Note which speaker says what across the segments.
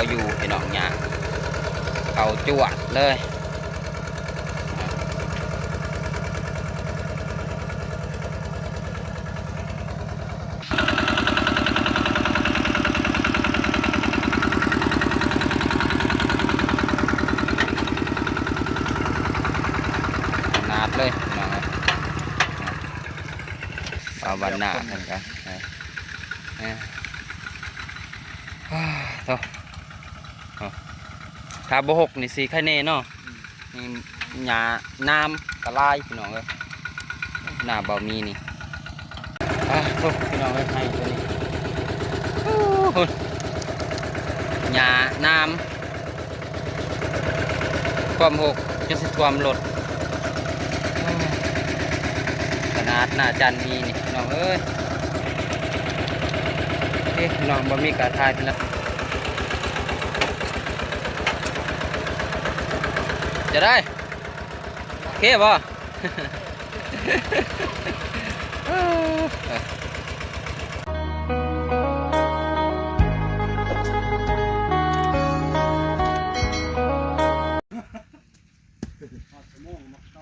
Speaker 1: อยู่พี่น้องหญ้าเขาจวดเลยนาดเลยพี่น้องเอาบันหน้าท่านกันโธ่ถ้าบ่หกนี่สีไข่เน่เนาะนี่หญ้าน้ำกระลายพี่น้องเลยหน้าเบามีนี่โธ่พี่น้องเลยให้ตัวนี้หญ้าน้ำความหกจะสิความลดขนาดหน้าจันมีนี่พี่น้องเอ้ยพี่น้องบ่มีกระทายเป็นละจะได้โอเคบ่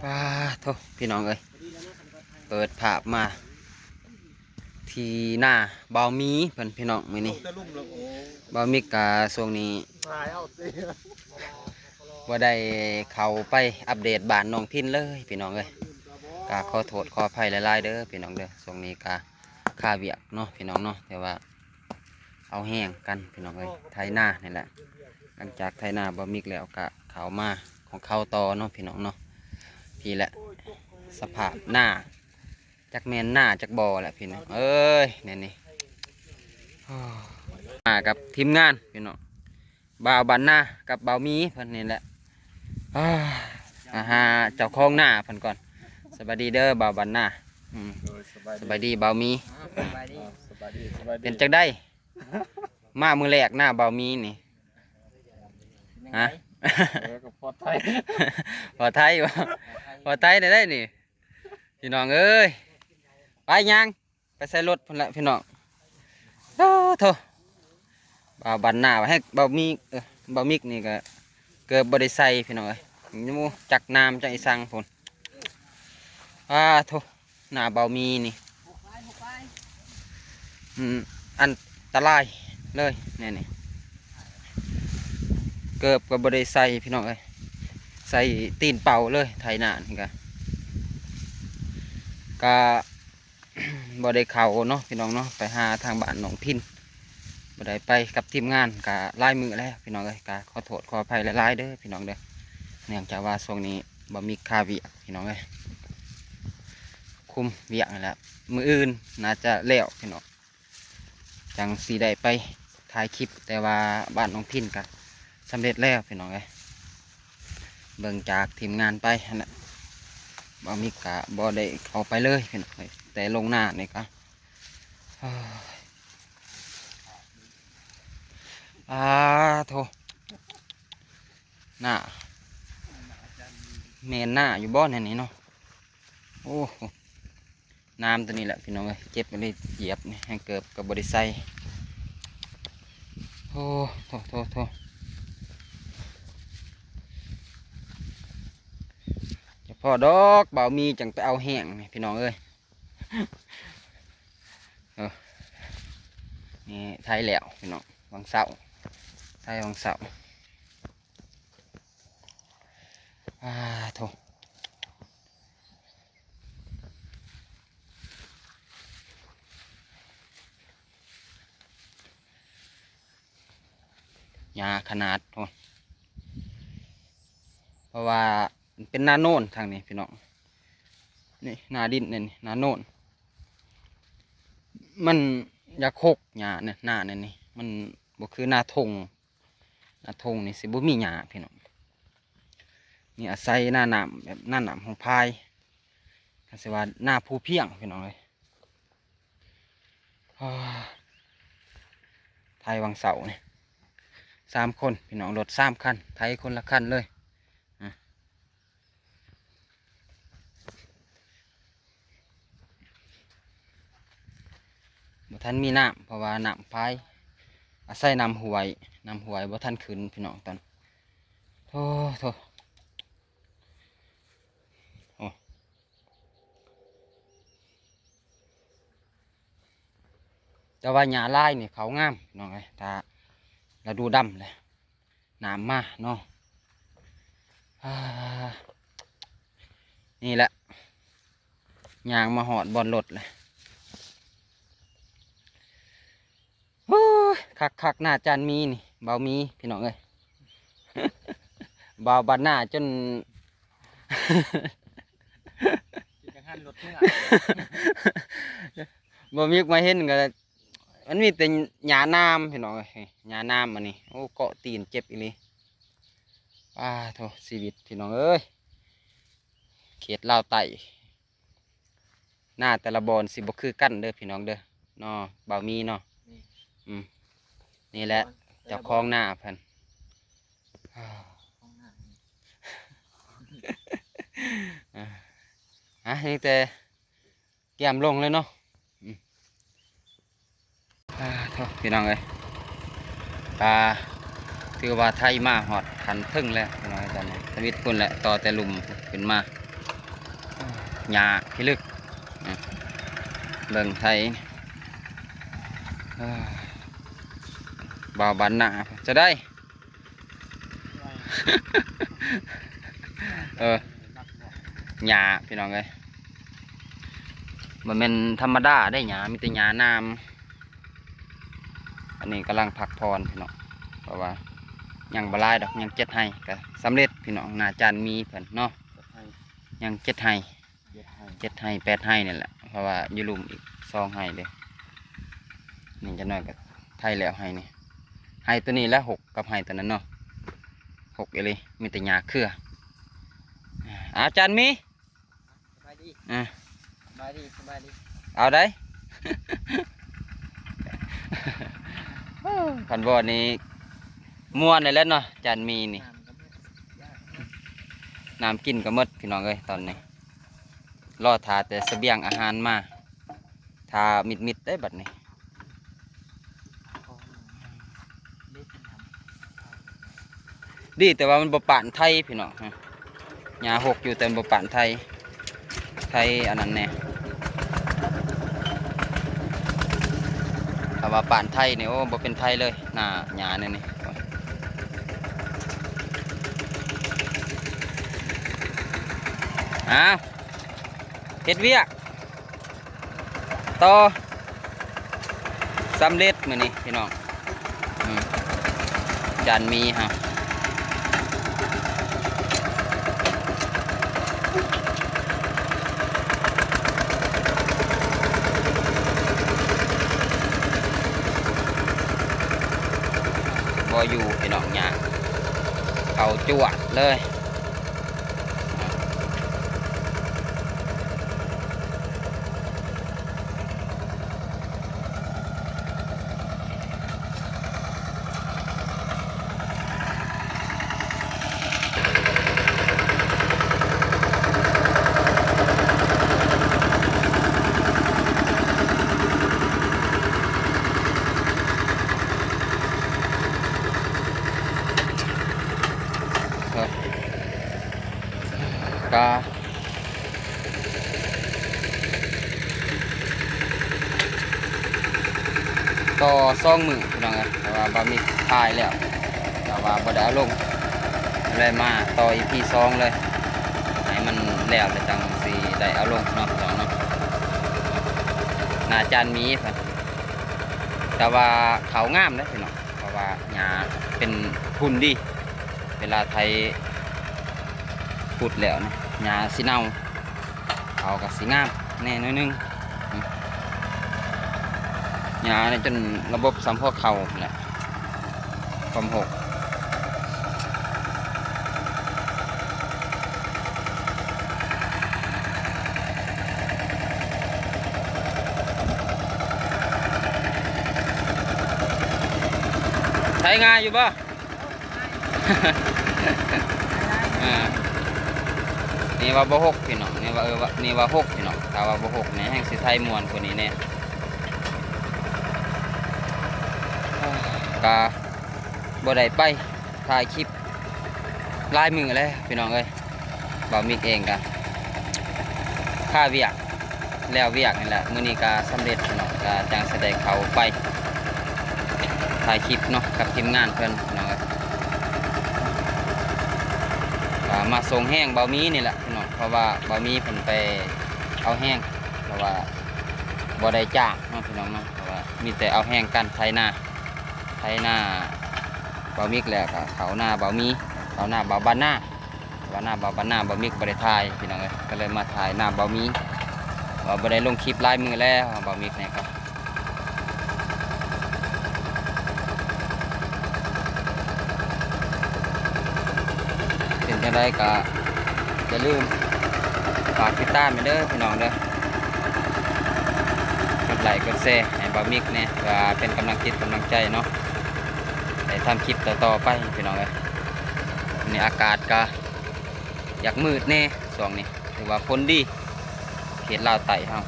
Speaker 1: ป้าโทษพี่น้องเอ้ยเปิดภาพมาทีหน้าเบามีเพิ่นพี่น้องมื้อนี้เบามีกะช่วงนี้ว่าได้เข้าไปอัปเดตบ้านน้องพินเลยพี่น้องเอ้ยกะขอโทษขออภัยหลายๆเด้อพี่น้องเด้อช่วงนี้กะค่าเวียกเนาะพี่น้องเนาะแต่ว่าเอาแห้งกันพี่น้องเอ้ยไถนานี่แหละหลังจากไถนาเบามีแล้วกะเข้ามาของเข้าต่อเนาะพี่น้องเนาะพี่แหละสภาพหน้าจากแมนหน้าจากบ่อแหละพี่น้องเอ้ยนี่มากับทีมงานพี่น้องบ่าวบันหน้ากับบ่าวมีเพิ่นนี่แหละหาเจ้าของหน้าเพิ่นก่อนสบายดีเด้อบ่าวบันหน้าสบายดีบ่าวมีเป็นจังได้มามือแรกหน้าบ่าวมีนี่ฮะพอไทยพอไทยได้นี่พี่น้องเอ้ยไปยังไปใส่รถพุ่นละพี่น้องโธ่บ่าวบันหน้าให้บ่าวมีบ่าวมิกนี่ก็เกิดบ่ได้ใส่พี่น้องเอ้ยมูจักน้ำจักอีสังพุ่นโธ่หน้าบ่าวมีนี่อันตรายเลยนี่เกิดก็บ่ได้ใส่พี่น้องเอ้ยใส่ตีนเป่าเลยไถนานี่ก็ บ่ได้เข่าเนาะพี่น้องเนาะไปหาทางบ้านน้องพินบ่ได้ไปกับทีมงานกะลายมือแล้วพี่น้องเอ้ยกะขอโทษขออภัยหลายๆเด้อพี่น้องเด้อเนื่องจากว่าช่วงนี้บ่มีค่าเวียกพี่น้องเอ้ยคุมเวียกนั่นแหละมืออื่นน่าจะแล้วพี่น้องจังสีได้ไปถ่ายคลิปแต่ว่าบ้านน้องพินกะสำเร็จแล้วพี่น้องเอ้ยเบิ่งจากทีมงานไปนะบ่มีกะบ่ได้เอาไปเลยพี่น้องเอ้ยแต่ลงหน้านี่ก็โธ่หน้าเมนหน้าอยู่บ้านนี่เนาะโอ้น้ำตัวนี้แหละพี่น้องเอ้ยเจ็บไปเลยเหยียบนี่ให้เกิดกับบริไซโอ้โธ่จะพอดอกเบามีจังไปเอาแห้งนี่พี่น้องเอ้ยนี่ไทยแล้วพี่น้องวังเสาไทยวังเสาโธ่ยาขนาดโธ่เพราะว่าเป็นนาโน่นทางนี้พี่น้องนี่นาดินนี่นาโน่นมันอยากโคกหญ้าเนี่ยหน้าเนี่ยนี่มันบ่คือหน้าทงนี่สิบ่มีหญ้าพี่น้องนี่อาศัยหน้าหนามแบบหน้าหนามของพายก็สิว่าหน้าภูเพียงพี่น้องเลยไทยวังเสาเนี่ย3 คนพี่น้องรถ3 คันไทยคนละคันเลยบ่ทันมีน้ำเพราะว่าน้ำพาย อาศัยน้ำหวยบ่ทันขึ้นพี่น้องตอนโธ่โธ่โอ้แต่ว่าหญ้าลายนี่เขางามพี่น้องเอ้ยถ้าเราดูดำเลยน้ำมาเนาะอ่านี่แหละยางมาหอดบอลรถเลยโอ้ยคักหน้าจานมีนี่เบามีพี่น้องเอ้ย เบาบานหน้าจน
Speaker 2: จะหันรถเมื่อ
Speaker 1: บ่มีมาเห็นก็มันมีแต่หญ้าน้ำพี่น้องเอ้ยหญ้าน้ำอันนี้โอ้เกาะตีนเจ็บอีหลีโธ่ชีวิตพี่น้องเอ้ยเขตลาวใต้หน้าแต่ละบอนสิบ่คือกันเด้อพี่น้องเด้อเนาะเบามีเนาะนี่แหละเจ้าของหน้าเพิ่นนี่แต่แก้มลงเลยเนาะโธ่พี่น้องเอ้ยถือว่าไทยมาหอดขันทึ่งแล้วพี่น้องตอนนี้สวิตพุ่นแหละต่อแต่ลุมขึ้นมาหญ้าพิลึกเบิ่งไทยบ่าวบันหน้าจะได้ หญ้าพี่น้องเอ้ยมันเป็นธรรมดาได้หญ้ามีแต่หญ้าน้ำอันนี้กำลังพักพรพี่น้องเพราะว่ายังบลายดอกยังเจ็ดให้ก็สำเร็จพี่น้องหน้าจานมีเพิ่นเนาะยังเจ็ดให้8 ให้นี่แหละเพราะว่าอยู่ลุมอีก2 ให้เลยนี่จะน้อยกับไทยแล้วให้นี่ให้ตัวนี้แล้ว6กับให้ตัวนั้นเนาะ6เลยมีแต่หญ้าเครืออาจารย์มี
Speaker 2: สบายดี
Speaker 1: สบายดีเอาได้ ขันบอดนี้ม่วนเลยแล้วเนาะจานมีนี่น้ำกินก็หมดพี่น้องเอ้ยตอนนี้รอทาแต่เสบียงอาหารมาทามิดได้บัดนี้ดีแต่ว่ามันบ่ปานไทยพี่น้องหญ้าหกอยู่แต่บ่ปานไทยอันนั้นแน่ถ้าว่าปานไทยนี่โอ้บ่เป็นไทยเลยหน้าหญ้านี่เฮ็ดเวียกต่อสำเร็จมื้อนี้พี่น้องจานมีฮะบ่อยู่พี่น้องหญ้าเอาจวดเลยก็ต่อ2 มื้อพี่น้องเอ้ยแต่ว่าบ่มีทายแล้วแต่ว่าบ่ได้เอาลงเลยมาต่อ EP 2เลยให้มันแล้วแล้วจังสิได้เอาลงเนาะพี่น้องเนาะหน้าจานมีเพิ่นแต่ว่าเขางามเด้อพี่น้องเพราะว่าหญ้าเป็นทุนดีเวลาไทยขุดแล้วนะหญ้าสิเน่าเขากับสีงามแน่น้อยนึงหญ้าเนี่ยจนระบบสัมพอเขาแหละความหกใช้งานอยู่ป่ะ นี่ว่าบ่หกพี่น้องนี่ว่านี่ว่า6พี่น้องถ้าว่าบ่6เนี่ยแห่งสิไทยมวนกว่านี้แน่ก ก็บ่ได้ไปถ่ายคลิปหลายมือแล้วพี่น้องเอ้ยบ่าวมิกเองก็ค่าเวียกแล้วเวียกนี่แหละมื้อนี้ก็สำเร็จพี่น้องก็จังแสดงเขาไปถ่ายคลิปเนาะกับทีมงานเพิ่นพี่น้องเอ้ยก็มาส่งแห้งบ่าวมีนี่แหละพี่น้องเพราะว่าบ่าวมีเพิ่นไปเอาแห้งเพราะว่าบ่ได้จ้างเนาะพี่น้องเนาะเพราะว่ามีแต่เอาแห้งกันไถนาบ่าวมิกแล้วก็เขาหน้าบ่าวมีเขาหน้าบ่าวบ้านหน้าบ่าวมิกบ่ได้ถ่ายพี่น้องเอ้ยก็เลยมาถ่ายหน้าบ่าวมีว่าบ่ได้ลงคลิปหลายมือแล้วบ่าวมิกเนี่ยครับเป็นจังไดก็อย่าลืมฝากติดตามเด้อพี่น้องเด้อกดไลค์กดแชร์ให้บ่าวมิกเนี่ยก็เป็นกำลังจิตกำลังใจเนาะได้ทำคลิปต่อไปพี่น้องเอ้ยนี่อากาศก็อยากมืดแน่ช่วงนี้ถือว่าฝนดีเขตลาวใต้เฮา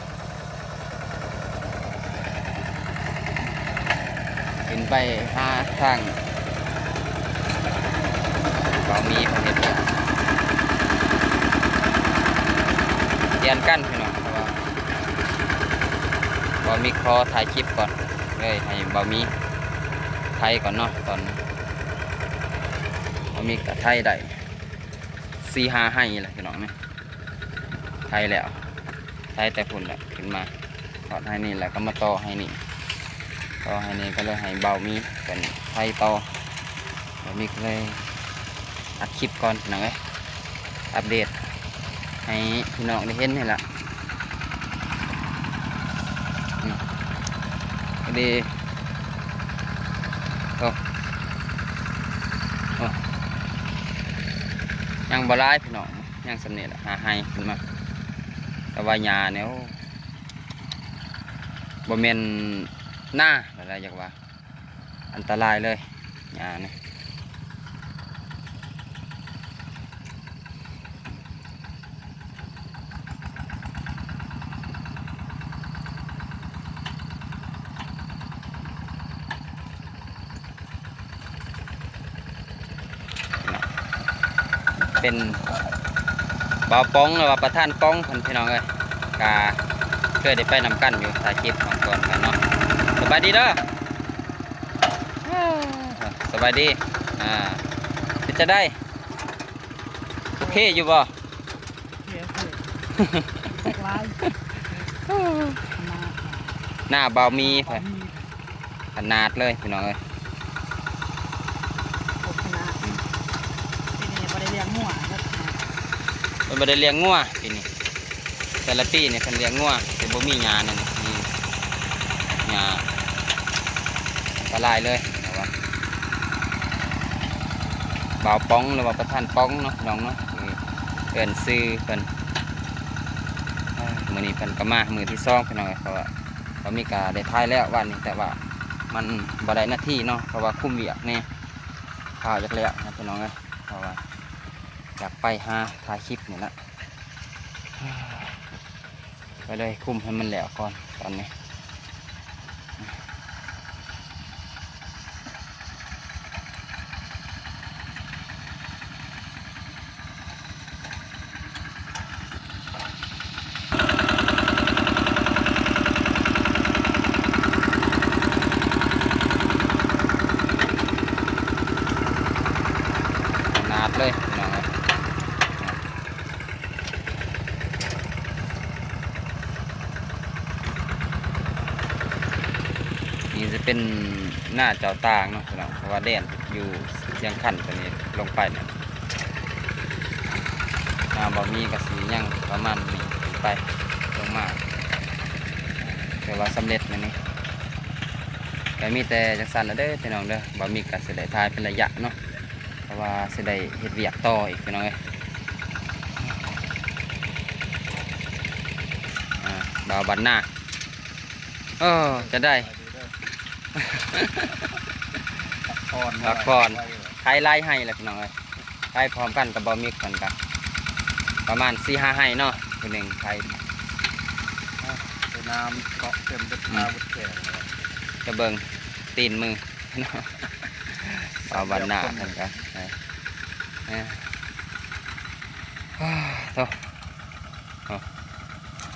Speaker 1: ขึ้นไปหาทางบ่มีประเทศเรียนกันพี่น้องเพราะว่าบ่มีขอถ่ายคลิปก่อนเลยให้บ่มีไทยก่อนเนาะตอนบ่มีกับไทยได้4-5ให้แหละพี่น้องเนี่ยไทยแล้วไทยแต่พุ่นแหละขึ้นมาถอดให้นี่แหละก็มาต่อให้นี่ก็เลยให้เบามีเป็นไทยต่อเบามีก็เลยอัดคลิปก่อนพี่น้องเอ้ยอัปเดตให้พี่น้องได้เห็นนี่แหละก็ดีโอ้ยังบ่ร้ายพี่น้องยังสำเร็จหาให้ขึ้นมาแต่ว่าหญ้าเนี่ยบ่แม่นหน้าอะไรอย่างว่าอันตรายเลยหญ้าเนี่ยเป็นบ่าวป้องหรือว่าประธานป้องคนพี่น้องเอ้ยกาเคยได้ไปนำกันอยู่ถ่ายคลิปของก่อนกันเนาะสบายดีเด้อสบายดีจะได้โอเคอยู่บ่ หน้าเบามีไปขนาดเลยพี่น้องเอ้ย มันบ่ได้เลี้ยงงัวปีนี้แต่ละปีเนี่ยเพิ่นเลี้ยงงัวแต่บ่มีหญ้านั่นนี่มีหญ้าอันตรายเลยนะว่าบ่าวป้องหรือว่าประธานป้องเนาะพี่น้องเนาะเอิ้นซื้อเพิ่นมื้อนี้เพิ่นก็มามื้อที่2พี่น้องเอ้ยเพราะว่าเขามีการได้ถ่ายแล้ววันนี้แต่ว่ามันบ่ได้หน้าที่เนาะเพราะว่าคุมเวียกแน่ข้าวจักแล้วนะพี่น้องเอ้ยเพราะว่าอยากไปหาถ่ายคลิปนี่แหละก็เลยคุมให้มันแล้วก่อนตอนนี้นาดเลยพี่น้องเอ้ยนี่จะเป็นหน้าเจ้าตางเนาะพี่น้องเพราะว่าแดนอยู่ยังขันตัวนี้ลงไปเนี่ยบ่มีกระสียังประมาณนี้ขึ้นไปลงมาแต่ว่าสำเร็จนะนี่ก็มีแต่จักสันแล้วเด้อพี่น้องเด้อบ่มีกระสีได้ทายเป็นระยะเนาะเพราะว่าสิได้เฮ็ดเวียกต่ออีกพี่น้องเอ้ยบ่าวบันหน้าจะได้ละครไทยไล่ให้แหละพี่น้องเอ้ยไล่พร้อมกันกับบ่มีคนกันประมาณ4-5ให้เนาะคนหนึ่งไทย
Speaker 2: น้ำเกาะเต็มเป็นตาบุดแก่
Speaker 1: จะเบิ่งตีนมือ เอาวันหน้าท่านกันโต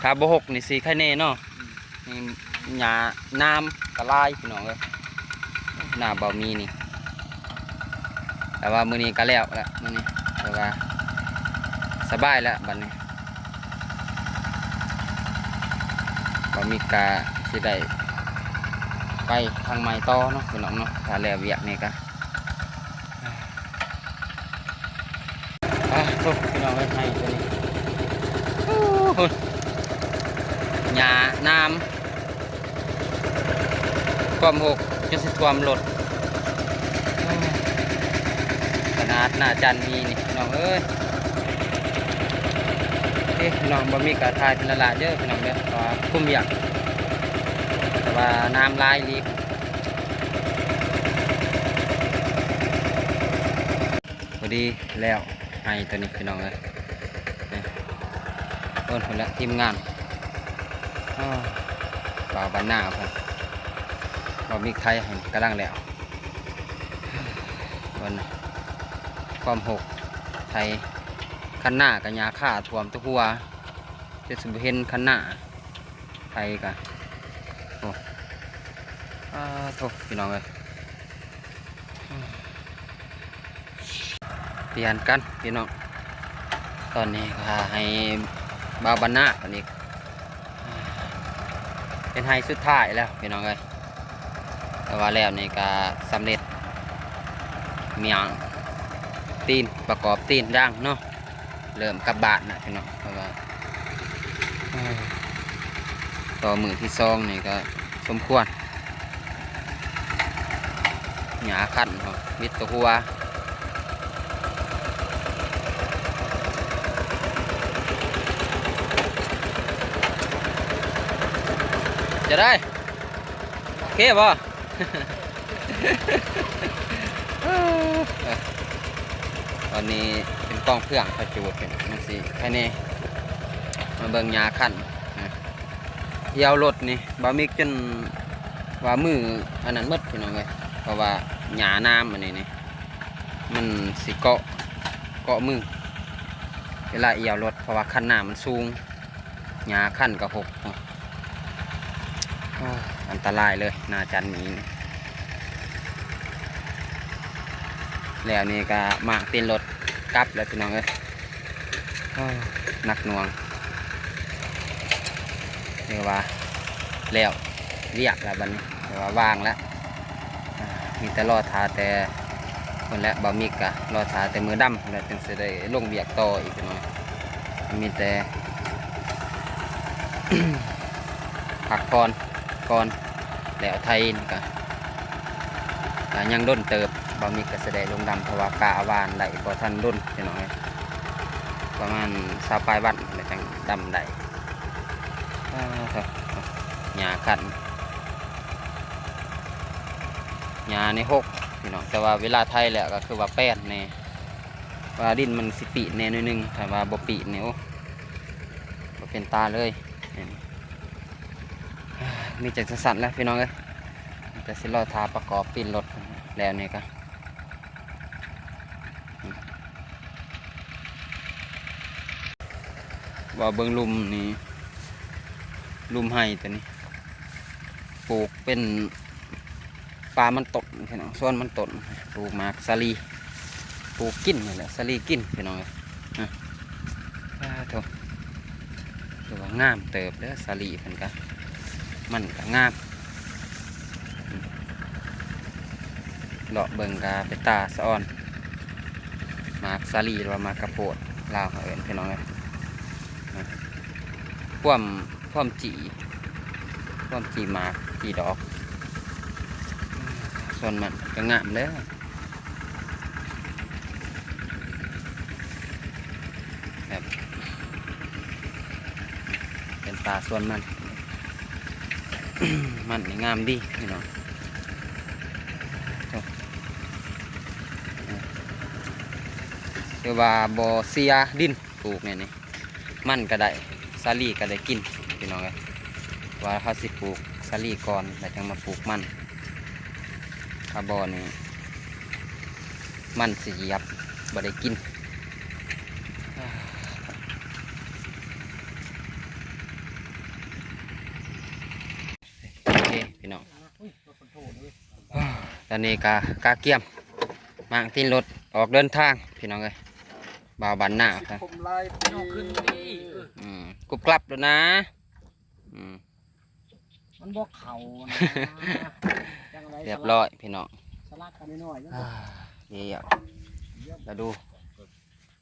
Speaker 1: ถ้าบ่หกนี่สีไข่เน่เนาะนี่หญ้าน้ำกระลายพี่น้องเอ้ยหน้าบ่มีนี่แต่ว่ามื้อนี้ก็แล้วละมื้อนี้แต่ว่าสบายแล้วบัดนี้บ่มีกาสิได้ไปทางใหม่ต่อเนาะพี่น้องเนาะถ้าแล้วเวียกนี่ก็โทษพี่น้องเอ้ยให้ตัวนี้หญ้าน้ำความหกจะสิความลดขนาดหน้าจันมีนี่พี่น้องเอ้ยพี่น้องบ่มีกระทายเป็นละลายเยอะพี่น้องเด้อเพราะว่าคุ้มอยากแต่ว่าน้ำลายลีกพอดีแล้วให้ตัวนี้พี่น้องเลยต้นคนละทีมงานบ่าวบ้านหน้าครับบ่มีใครให้กระลังแล้ววันความหกไทยคันหน้ากับยาฆ่าท่วมตะหัวจะสุบเห็นคันหน้าไทยกันโอ้โทษพี่น้องเลยเปลี่ยนกันพี่น้องตอนนี้ก็ให้บ่าวบ้านหน้าตอนนี้เป็นไฮสุดท้ายแล้วพี่น้องเลยแต่ว่าแล้วนี่ก็สำเร็จเมียงตีนประกอบตีนย่างเนาะเริ่มกับบาทนะพี่น้องเพราะว่าต่อมือที่ซองนี่ก็สมควรหยาขันมิดตัวหัวจะได้โอเคป่ะ ตอนนี้เป็นกล้องเครื่องประจุดเป็นมันสิแค่นี้มาเบิ่งยาขันเยาวรถนี่บามิกจนว่ามืออันนั้นมืดพี่น้องเลยเพราะว่าหยาน้ำอันนี้นี่มันสิเกาะมือเวลาเอียวรถเพราะว่าคันหน้ามันสูงหยาขันกับหกอันตรายเลยนาจันนี้แล้วนี่ก็มาตีนรถกลับแล้วพี่น้องเอ้ยหนักหน่วงเรียกว่าแล้วเรียกแล้วบัดนี้เรียกว่าว่างแล้วมีแต่รอทาแต่คนและบะมิกะรอทาแต่มือดำแล้วจึงจะได้ลงเบียกต่ออีกพี่น้องมีแต่ ผักพรก่อนแล้วไทยนี่ก็ยังด้นเติบบะมิกก็แสดงลงดำเพราะว่ากาอาวานได้พอท่านด้นพี่น้องประมาณ20 ปลายวันแล้วจังดำได้หญ้าขันหญ้าในหกพี่น้องแต่ว่าเวลาไทยแหละก็คือว่าแป้นเนี่ยว่าดินมันสิปีเนี่ยนิดนึงแต่ว่าบ่ปีเนี่ยโอ้บ่เป็นตาเลยมีจักรสันแล้วพี่น้องเอ้ยจะสิรอทาประกอบตีนรถแล้วนี่ก็ว่าเบิ้งลุมนี่ลุมไห้ตัวนี้ปลูกเป็นปลามันตดพี่น้องส่วนมันตดปลูกหมากสาลีปลูกกินนี่แหละสาลีกินพี่น้องเลยโถถือว่างามเติบเด้อสาลีเพิ่นก็มันก็งามเลาะเบิ่งกาเป็นตาสะออนหมากสาลีหรือว่าหมากกระโปดลาวเขาเอิ้นพี่น้องเลยความจีหมากจีดอกส่วนมันก็งามเลยแบบเป็นตาส่วนมัน มันนี่งามดีพี่น้องคือว่าบ่เสียดินปลูกเนี่ยนี่มันก็ได้สาลีก็ได้กินพี่น้องเลยว่าเขาสิปลูกสาลีก่อนแล้วจึงมาปลูกมัน คาร์บอนนี่มันสิยับบ่ได้กินโอเคพี่น้อง
Speaker 2: อุ้ยรถคนโทษด้วย
Speaker 1: ตอนนี้กาเกียมมางที่รถออกเดินทางพี่น้องเลยบ่าวบันหน้าครับ
Speaker 2: ผมไล่ไปนอกขึ้นนี่
Speaker 1: กรุบกลับแล้วนะอืม
Speaker 2: มันบอกเขานะจังไร
Speaker 1: เรียบร้อยพี่น้อง
Speaker 2: สลัดกันนิดหน่อย
Speaker 1: เดี๋ยวแล้วดู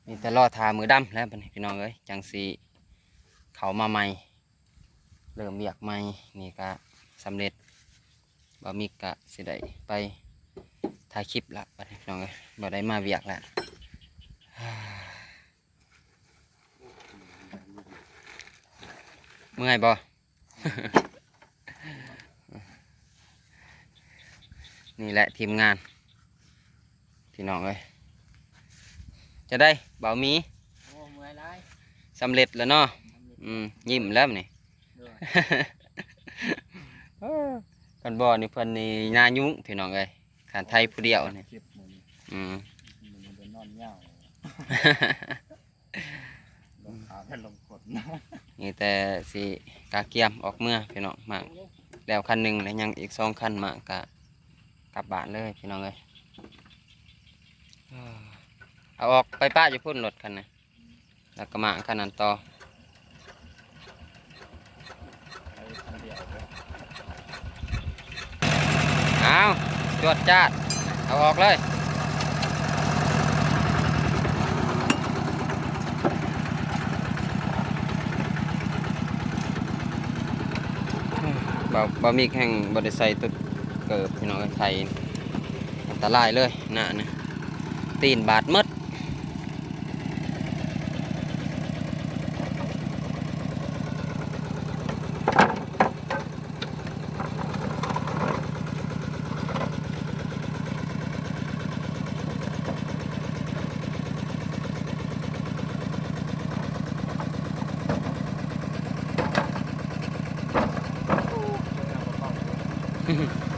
Speaker 1: มีแต่ล่อทามือดำแล้วบัดนี้พี่น้องเอ้ยจังสีเขามาใหม่เริ่มเบียกใหม่นี่ก็สำเร็จบ่มีกะสิได้ไปถ่ายคลิปละบัดนี้พี่น้องเอ้ยบ่ได้มาเบียกละเมื่อยบ่ นี่แหละทีมงานพี่น้องเอ้ยจะได้เบามี
Speaker 2: โอ้เมื่อยไร
Speaker 1: สำเร็จแล้วเนาะยิ้มแล้วนี่ กันบ่อนี่เพิ่นนี่นายุ่งพี่น้องเอ้ยขานไทยผู้เดียวนี่
Speaker 2: เก็บมือนี่
Speaker 1: อืม
Speaker 2: มันเป็นนอนเงาลงขาเป็นลงขดนะ
Speaker 1: นี่แต่สิกาเกียมออกเมื่อพี่น้องมากแล้วคันหนึ่งแล้วยังอีก2 คันมากกลับบ้านเลยพี่น้องเอ้ยเอาออกไปป้าอยู่พุ่นรถคันนะแล้วก็มาคันนั้นต่อ
Speaker 2: ไปคันเดียวเลย
Speaker 1: เอาจวดจ้าดเอาออกเลยบะหมี่แห้งบไดใส่ตุดเกิบพี่น้องไทยอันตรายเลยน่ะนะตีนบาดหมด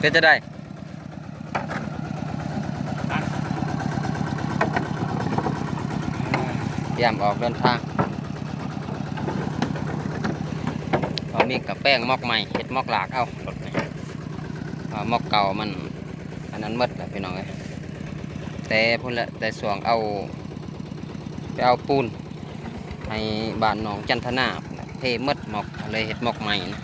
Speaker 1: เป็นจะได้เตรียมออกเดินทางเอามีกับแป้งมอกใหม่เห็ดมอกหลากเอารถนี่มอกเก่ามันอันนั้นหมดแล้วพี่น้องเอ้ยแต่พุ่นละแต่สวงเอาไปเอาปูนให้บ้านหนองจันทนาเทหมดมอกเลยเห็ดมอกใหม่นะ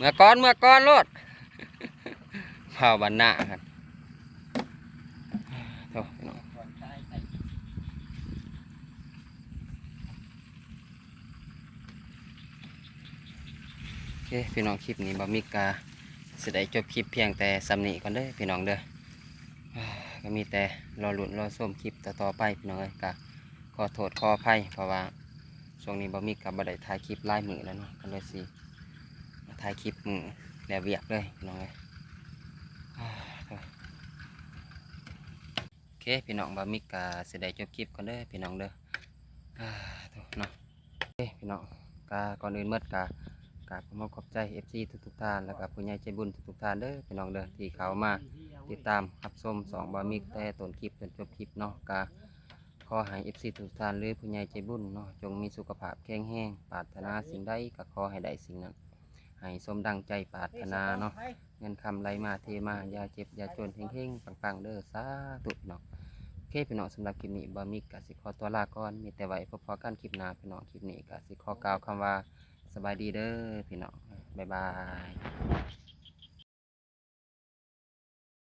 Speaker 1: เมื่อก่อนรถ เผาบันหน้าครับโถ่พี่น้อง
Speaker 2: ก่อนใช้ใส่
Speaker 1: โอเคพี่น้องคลิปนี้บะมิกาสิได้จบคลิปเพียงแต่สำนีก่อนเด้อพี่น้องเด้อก็มีแต่รอลุ้นรอส้มคลิปต่อๆไปพี่น้องเอ้ยก็ขอโทษขออภัยเพราะว่าช่วงนี้บะมิกาบ่ได้ถ่ายคลิปหลายมือแล้วเนาะก็เลยสิมาถ่ายคลิปมือแล้วเวียกเลยพี่น้องเอ้ยโอเคพี่น้องบะมิกาสิได้จบคลิปก่อนเด้อพี่น้องเด้อโถ่เนาะโอเคพี่น้องก็ก่อนอื่นหมดก็กราบขอบใจ FC ทุกท่านแล้วก็ผู้ใหญ่ใจบุญทุกท่านเด้อพี่น้องเด้อที่เขามาติดตามรับชม2บะมิกแต่ต้นคลิปจนจบคลิปเนาะก็ขอให้ FC ทุกท่านหรือผู้ใหญ่ใจบุญเนาะจงมีสุขภาพแข็งแรงปรารถนาสิ่งใดก็ขอให้ได้สิ่งนั้นให้สมดังใจปรารถนาเนาะเงินคำไหลมาเทมาอย่าเจ็บอย่าจนเฮงๆปังๆเด้อสาธุเนาะโอเคพี่น้องสำหรับคลิปนี้บะมิกก็สิขอตัวลาก่อนมีแต่ไว้พบกันคลิปหน้าพี่น้องคลิปนี้ก็สิขอกล่าวคำว่าสบายดีเด้อพี่น้องบ๊ายบาย